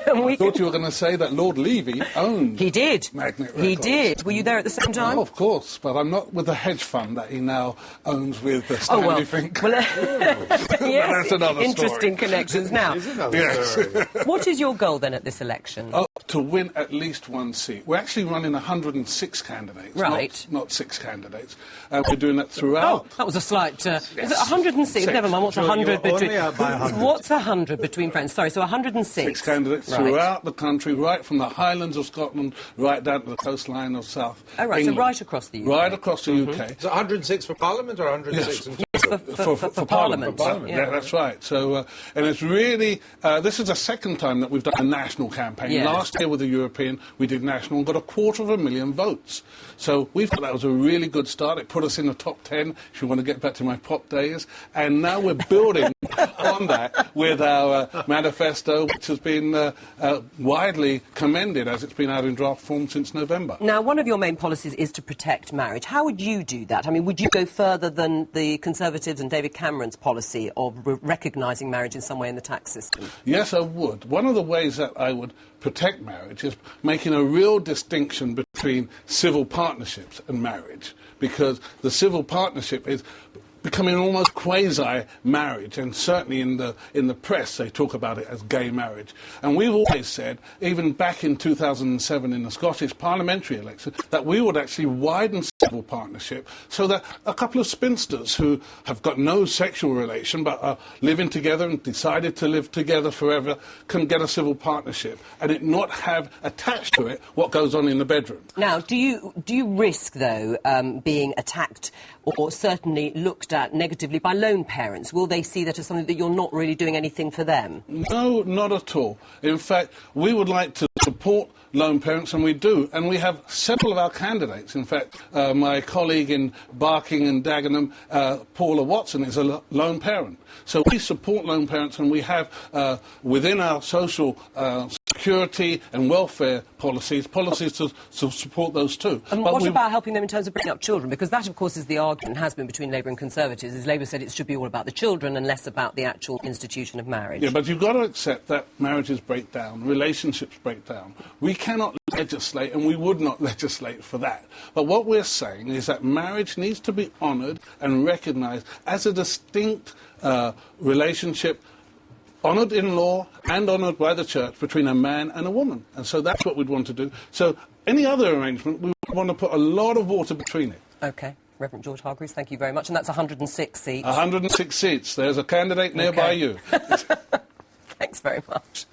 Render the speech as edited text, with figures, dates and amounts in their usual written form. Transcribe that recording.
I thought you were going to say that Lord Levy owned He did. Magnet Records. He did. Were you there at the same time? Oh, of course, but I'm not with the hedge fund that he now owns with the Stanley Fink. Well, That's yes, another interesting story. connections. Now, what is your goal then at this election? Oh, to win at least one seat. We're actually running 106 candidates, right? Not 6 candidates. We're doing that throughout. Oh, that was a slight. Is it 106? Never mind. What's 100 between? What's 100 between friends? Sorry, so 106. 6 candidates throughout the country, right from the Highlands of Scotland right down to the coastline of South. Oh, right. England. So right across the UK. Right across the UK. So 106 for Parliament or 106 for Parliament. Yeah, that's right. So, and it's really, this is the second time that we've done a national campaign. Yes. Last year with the European, we did national and got 250,000 votes. So we thought that was a really good start. It put us in the top 10, if you want to get back to my pop days. And now we're building on that with our manifesto, which has been widely commended as it's been out in draft form since November. Now, one of your main policies is to protect marriage. How would you do that? I mean, would you go further than the Conservatives and David Cameron's policy of recognising marriage in some way in the tax system? Yes, I would. One of the ways that I would protect marriage is making a real distinction between civil partnerships and marriage, because the civil partnership is becoming almost quasi-marriage, and certainly in the press they talk about it as gay marriage. And we've always said, even back in 2007 in the Scottish parliamentary election, that we would actually widen civil partnership so that a couple of spinsters who have got no sexual relation but are living together and decided to live together forever can get a civil partnership and it not have attached to it what goes on in the bedroom. Now, do you risk, though, being attacked or certainly looked at negatively by lone parents? Will they see that as something that you're not really doing anything for them? No, not at all. In fact, we would like to support lone parents, and we do. And we have several of our candidates. In fact, my colleague in Barking and Dagenham, Paula Watson, is a lone parent. So we support lone parents, and we have within our social security and welfare policies to support those too. And what about helping them in terms of bringing up children? Because that, of course, is the argument, has been between Labour and Conservatives, is Labour said it should be all about the children and less about the actual institution of marriage. Yeah, but you've got to accept that marriages break down, relationships break down. We cannot legislate, and we would not legislate for that. But what we're saying is that marriage needs to be honoured and recognised as a distinct relationship, honoured in law and honoured by the church, between a man and a woman. And so that's what we'd want to do. So any other arrangement, we would want to put a lot of water between it. OK. Reverend George Hargreaves, thank you very much. And that's 106 seats. 106 seats. There's a candidate nearby you. Thanks very much.